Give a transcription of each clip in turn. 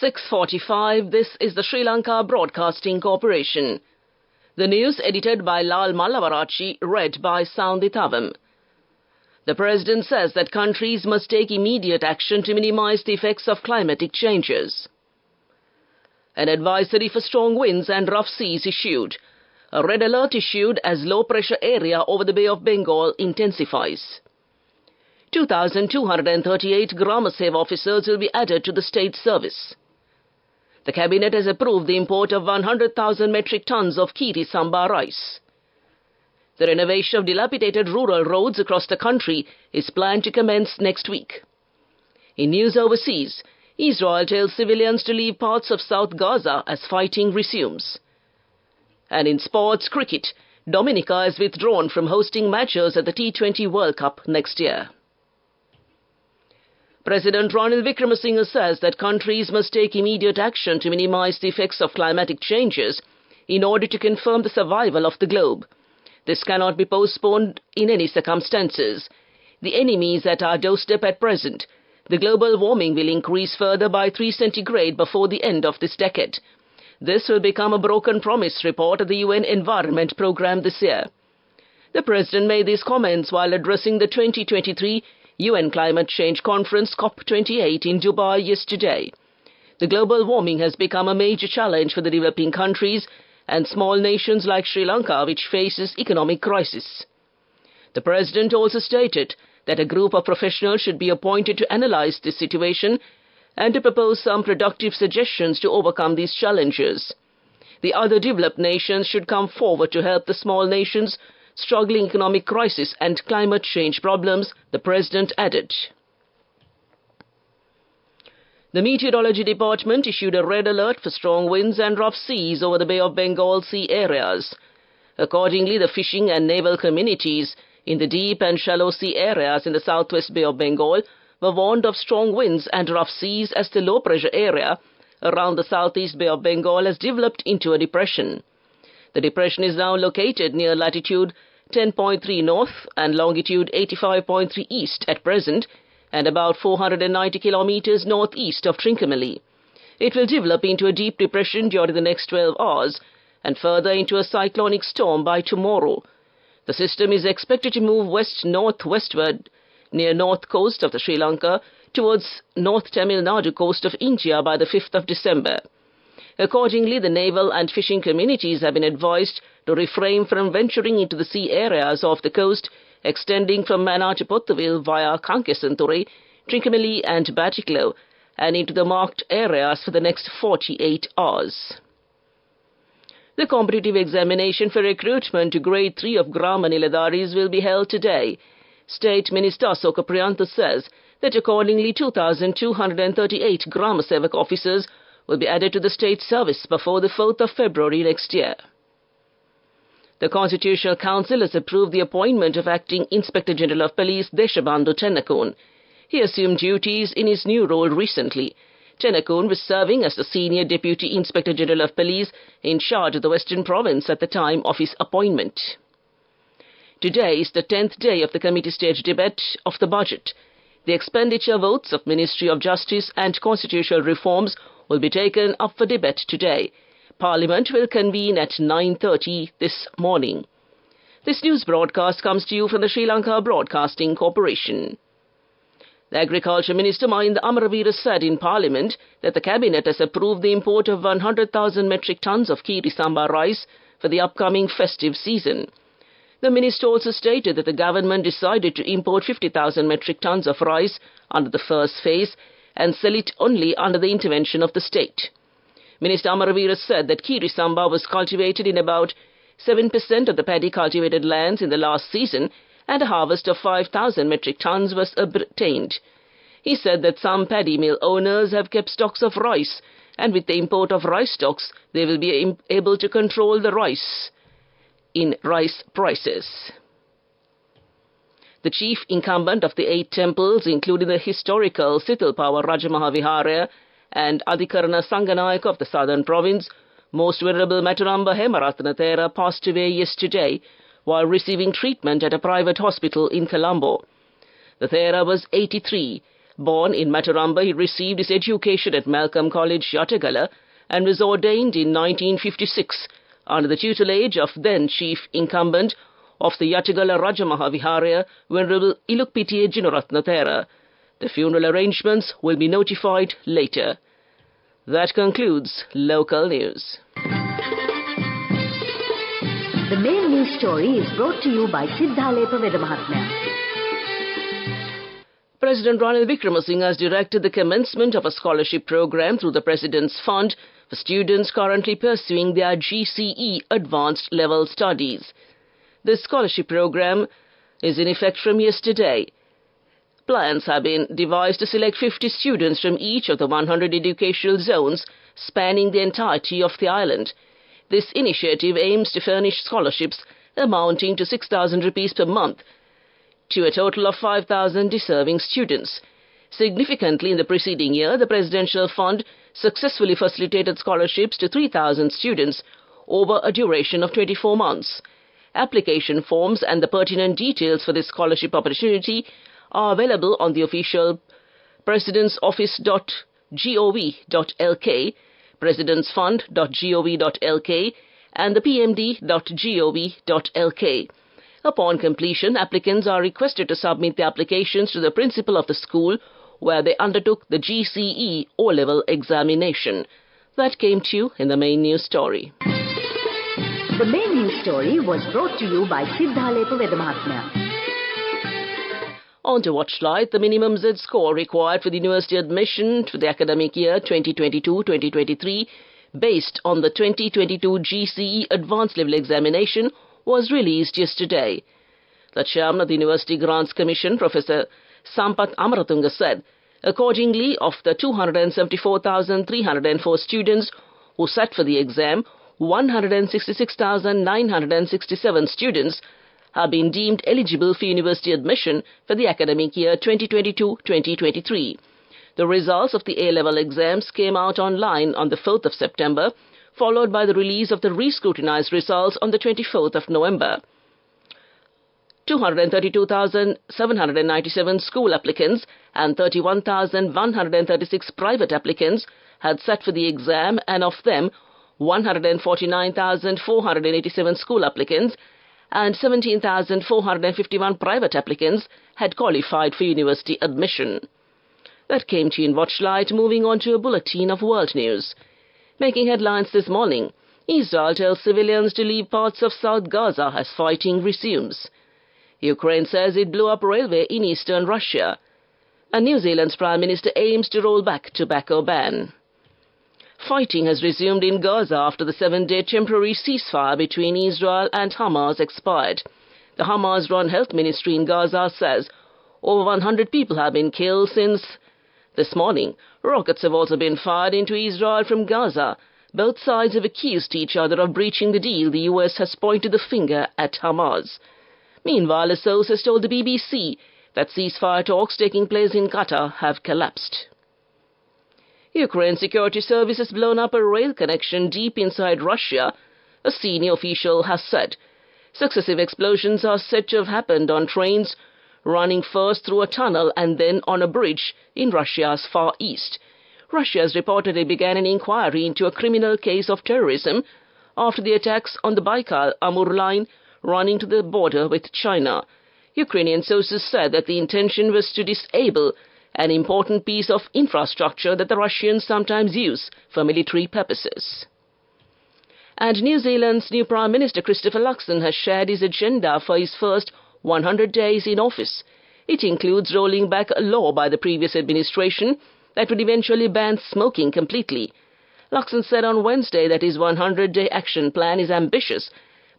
6:45, this is the Sri Lanka Broadcasting Corporation. The news edited by Lal Mallavarachi, read by Soundithavam. The President says that countries must take immediate action to minimize the effects of climatic changes. An advisory for strong winds and rough seas issued. A red alert issued as low-pressure area over the Bay of Bengal intensifies. 2,238 Grama Seva officers will be added to the state service. The Cabinet has approved the import of 100,000 metric tons of Kiri Samba rice. The renovation of dilapidated rural roads across the country is planned to commence next week. In news overseas, Israel tells civilians to leave parts of South Gaza as fighting resumes. And in sports cricket, Dominica is withdrawn from hosting matches at the T20 World Cup next year. President Ranil Wickremesinghe says that countries must take immediate action to minimize the effects of climatic changes in order to confirm the survival of the globe. This cannot be postponed in any circumstances. The enemy is at our doorstep at present. The global warming will increase further by 3 centigrade before the end of this decade. This will become a broken promise report at the UN Environment Programme this year. The President made these comments while addressing the 2023 UN Climate Change Conference COP28 in Dubai yesterday. The global warming has become a major challenge for the developing countries and small nations like Sri Lanka, which faces economic crisis. The President also stated that a group of professionals should be appointed to analyze this situation and to propose some productive suggestions to overcome these challenges. The other developed nations should come forward to help the small nations struggling economic crisis and climate change problems, the President added. The Meteorology Department issued a red alert for strong winds and rough seas over the Bay of Bengal sea areas. Accordingly, the fishing and naval communities in the deep and shallow sea areas in the southwest Bay of Bengal were warned of strong winds and rough seas as the low-pressure area around the southeast Bay of Bengal has developed into a depression. The depression is now located near latitude 10.3 north and longitude 85.3 east at present, and about 490 kilometers northeast of Trincomalee. It will develop into a deep depression during the next 12 hours and further into a cyclonic storm by tomorrow. The system is expected to move west-northwestward near north coast of the Sri Lanka towards North Tamil Nadu coast of India by the 5th of December. Accordingly, the naval and fishing communities have been advised to refrain from venturing into the sea areas off the coast extending from Mannar to Potthuville via Kankesanthuri, Trincomalee and Batticaloa, and into the marked areas for the next 48 hours. The competitive examination for recruitment to grade 3 of Grama Niladaris will be held today. State Minister Asoka Priyantha says that accordingly 2,238 Grama Sevak officers will be added to the state service before the 4th of February next year. The Constitutional Council has approved the appointment of Acting Inspector General of Police Deshabandhu Tennakon. He assumed duties in his new role recently. Tennakon was serving as the Senior Deputy Inspector General of Police in charge of the Western Province at the time of his appointment. Today is the 10th day of the committee stage debate of the budget. The expenditure votes of Ministry of Justice and constitutional reforms will be taken up for debate today. Parliament will convene at 9:30 this morning. This news broadcast comes to you from the Sri Lanka Broadcasting Corporation. The Agriculture Minister Mahinda Amaraveera said in Parliament that the Cabinet has approved the import of 100,000 metric tons of Kiri Samba rice for the upcoming festive season. The Minister also stated that the government decided to import 50,000 metric tons of rice under the first phase and sell it only under the intervention of the state. Minister Amaraveera said that Kiri Samba was cultivated in about 7% of the paddy cultivated lands in the last season and a harvest of 5,000 metric tons was obtained. He said that some paddy mill owners have kept stocks of rice, and with the import of rice stocks, they will be able to control the rise in rice prices. The chief incumbent of the 8 temples, including the historical Sitalpawa Rajamahavihara and Adhikarana Sanganayaka of the southern province, Most Venerable Mataramba Hemaratna Thera, passed away yesterday while receiving treatment at a private hospital in Colombo. The Thera was 83. Born in Mataramba, he received his education at Malcolm College, Yattagala, and was ordained in 1956 under the tutelage of then chief incumbent of the Yattagala Rajamahaviharya, Venerable Ilukpitiya Jinaratna Thera. The funeral arrangements will be notified later. That concludes local news. The main news story is brought to you by Sinhala Vedamahatmya. President Ranil Wickremesinghe has directed the commencement of a scholarship program through the President's Fund for students currently pursuing their GCE advanced level studies. This scholarship program is in effect from yesterday. Plans have been devised to select 50 students from each of the 100 educational zones spanning the entirety of the island. This initiative aims to furnish scholarships amounting to 6,000 rupees per month to a total of 5,000 deserving students. Significantly, in the preceding year, the Presidential Fund successfully facilitated scholarships to 3,000 students over a duration of 24 months. Application forms and the pertinent details for this scholarship opportunity are available on the official presidentsoffice.gov.lk, presidentsfund.gov.lk, and the pmd.gov.lk. Upon completion, applicants are requested to submit their applications to the principal of the school where they undertook the GCE O-level examination. That came to you in the main news story. The main news story was brought to you by Sinhala Vedamahatmya. On to Watchlight, the minimum Z score required for the university admission to the academic year 2022-2023 based on the 2022 GCE advanced level examination was released yesterday. The chairman of the University Grants Commission, Professor Sampath Amaratunga, said, accordingly, of the 274,304 students who sat for the exam, 166,967 students have been deemed eligible for university admission for the academic year 2022-2023. The results of the A-level exams came out online on the 4th of September, followed by the release of the re-scrutinized results on the 24th of November. 232,797 school applicants and 31,136 private applicants had sat for the exam, and of them, 149,487 school applicants and 17,451 private applicants had qualified for university admission. That came to you in Watchlight. Moving on to a bulletin of world news. Making headlines this morning, Israel tells civilians to leave parts of South Gaza as fighting resumes. Ukraine says it blew up railway in eastern Russia. And New Zealand's Prime Minister aims to roll back tobacco ban. Fighting has resumed in Gaza after the 7-day temporary ceasefire between Israel and Hamas expired. The Hamas-run health ministry in Gaza says over 100 people have been killed since this morning. Rockets have also been fired into Israel from Gaza. Both sides have accused each other of breaching the deal. The US has pointed the finger at Hamas. Meanwhile, a source has told the BBC that ceasefire talks taking place in Qatar have collapsed. Ukraine security service has blown up a rail connection deep inside Russia, a senior official has said. Successive explosions are said to have happened on trains running first through a tunnel and then on a bridge in Russia's far east. Russia has reportedly began an inquiry into a criminal case of terrorism after the attacks on the Baikal-Amur line running to the border with China. Ukrainian sources said that the intention was to disable an important piece of infrastructure that the Russians sometimes use for military purposes. And New Zealand's new Prime Minister Christopher Luxon has shared his agenda for his first 100 days in office. It includes rolling back a law by the previous administration that would eventually ban smoking completely. Luxon said on Wednesday that his 100-day action plan is ambitious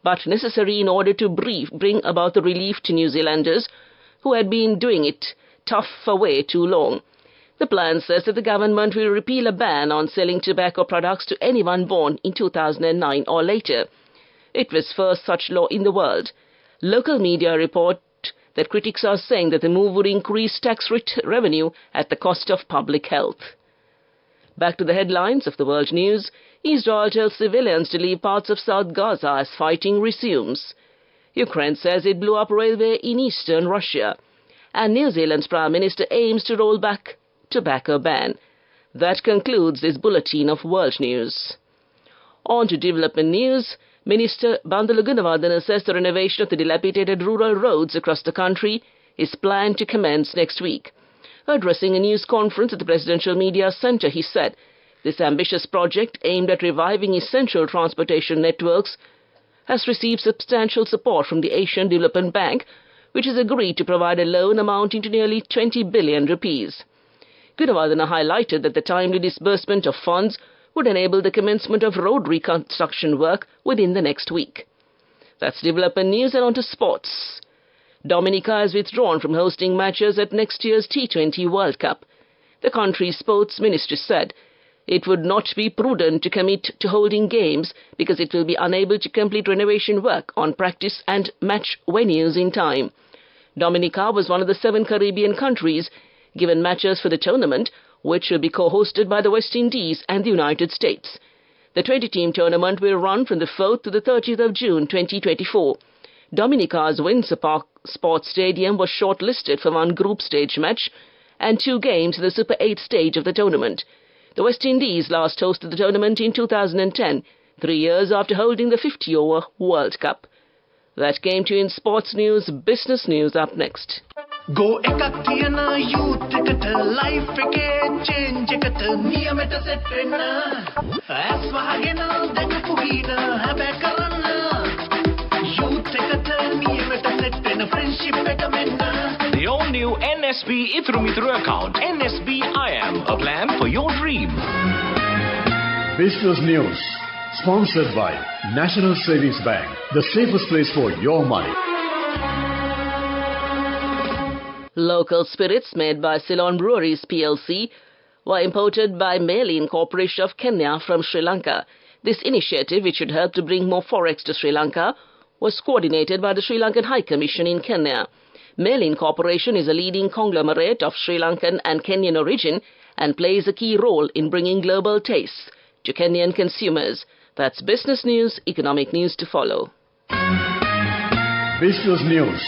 but necessary in order to bring about the relief to New Zealanders who had been doing it tough for way too long. The plan says that the government will repeal a ban on selling tobacco products to anyone born in 2009 or later. It was first such law in the world. Local media report that critics are saying that the move would increase tax revenue at the cost of public health. Back to the headlines of the world news. Israel tells civilians to leave parts of South Gaza as fighting resumes. Ukraine says it blew up railway in eastern Russia. and New Zealand's Prime Minister aims to roll back tobacco ban. That concludes this bulletin of world news. On to development news. Minister Bandula Gunawardena says the renovation of the dilapidated rural roads across the country is planned to commence next week. Addressing a news conference at the Presidential Media Centre, he said this ambitious project aimed at reviving essential transportation networks has received substantial support from the Asian Development Bank, which has agreed to provide a loan amounting to nearly 20 billion rupees. Gunawardena highlighted that the timely disbursement of funds would enable the commencement of road reconstruction work within the next week. That's development news, and on to sports. Dominica has withdrawn from hosting matches at next year's T20 World Cup. The country's sports ministry said it would not be prudent to commit to holding games because it will be unable to complete renovation work on practice and match venues in time. Dominica was one of the 7 Caribbean countries given matches for the tournament, which will be co-hosted by the West Indies and the United States. The 20-team tournament will run from the 4th to the 30th of June 2024. Dominica's Windsor Park Sports Stadium was shortlisted for one group stage match and 2 games in the Super 8 stage of the tournament. The West Indies last hosted the tournament in 2010, 3 years after holding the 50-over World Cup. That came to you in sports news. Business news up next. Go ekakiyana youth eකට life එකේ change එකට නියමෙට set වෙන්න ඇස් වහගෙන දැකපු හින හැබැ කරන්න youth එකට නියමෙට set වෙන friendship එක මෙන්න. The all-new NSB Ithru Mithru account, NSB IAM, a plan for your dream. Business news, sponsored by National Savings Bank, the safest place for your money. Local spirits made by Ceylon Breweries PLC were imported by Mail-in Corporation of Kenya from Sri Lanka. This initiative, which should help to bring more forex to Sri Lanka, was coordinated by the Sri Lankan High Commission in Kenya. Mail-in Corporation is a leading conglomerate of Sri Lankan and Kenyan origin and plays a key role in bringing global tastes to Kenyan consumers. That's business news, economic news to follow. Business news,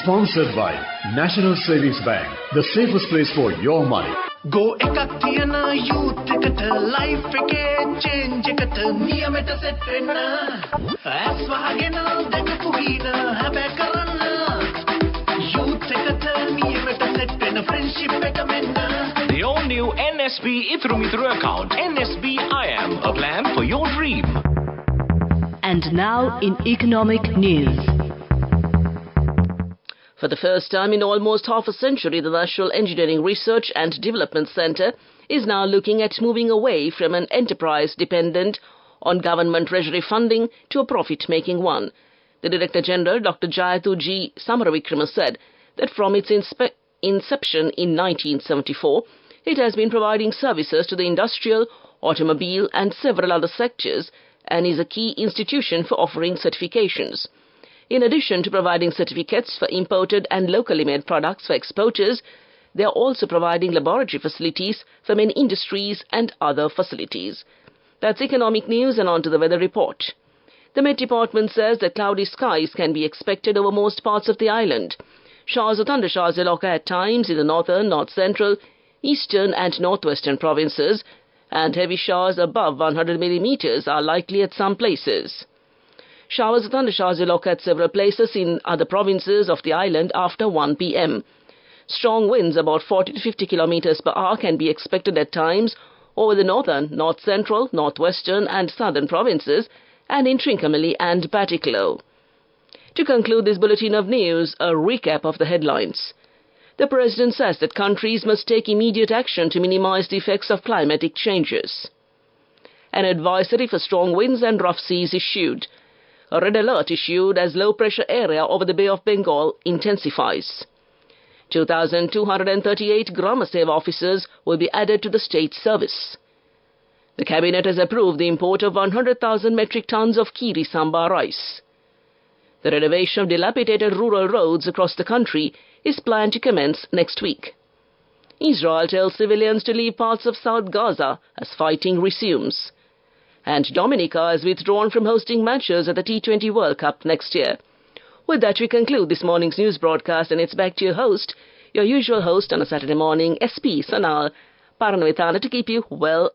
sponsored by National Savings Bank, the safest place for your money. Go ekakiyana youth එකට life එකේ change එකට නියමෙට set වෙන්න ඇස් වහගෙන දැකපු හින හැබැ කරන්න youth එකට නියමෙට set වෙන friendship එක මෙන්න. The all-new NSB Ithru Mithru account, NSB IAM, a plan for your dream. And now in economic news. For the first time in almost half a century, the National Engineering Research and Development Centre is now looking at moving away from an enterprise dependent on government treasury funding to a profit-making one. The Director General, Dr. Jayathu G. Samaravikrama, said that from its inception in 1974, it has been providing services to the industrial, automobile and several other sectors and is a key institution for offering certifications. In addition to providing certificates for imported and locally made products for exporters, they are also providing laboratory facilities for many industries and other facilities. That's economic news, and on to the weather report. The Met Department says that cloudy skies can be expected over most parts of the island. Showers or thundershowers will occur at times in the northern, north-central, eastern and northwestern provinces, and heavy showers above 100 millimeters are likely at some places. Showers or thundershowers will occur at several places in other provinces of the island after 1 p.m. Strong winds about 40 to 50 kilometers per hour can be expected at times over the northern, north-central, northwestern and southern provinces and in Trincomalee and Batticaloa. To conclude this bulletin of news, a recap of the headlines. The President says that countries must take immediate action to minimize the effects of climatic changes. An advisory for strong winds and rough seas issued. A red alert issued as low-pressure area over the Bay of Bengal intensifies. 2,238 Grama Seva officers will be added to the state service. The Cabinet has approved the import of 100,000 metric tons of Kiri Samba rice. The renovation of dilapidated rural roads across the country is planned to commence next week. Israel tells civilians to leave parts of South Gaza as fighting resumes. And Dominica has withdrawn from hosting matches at the T20 World Cup next year. With that, we conclude this morning's news broadcast, and it's back to your host, Your usual host on a Saturday morning, SP Sanal, Paranavithana, to keep you well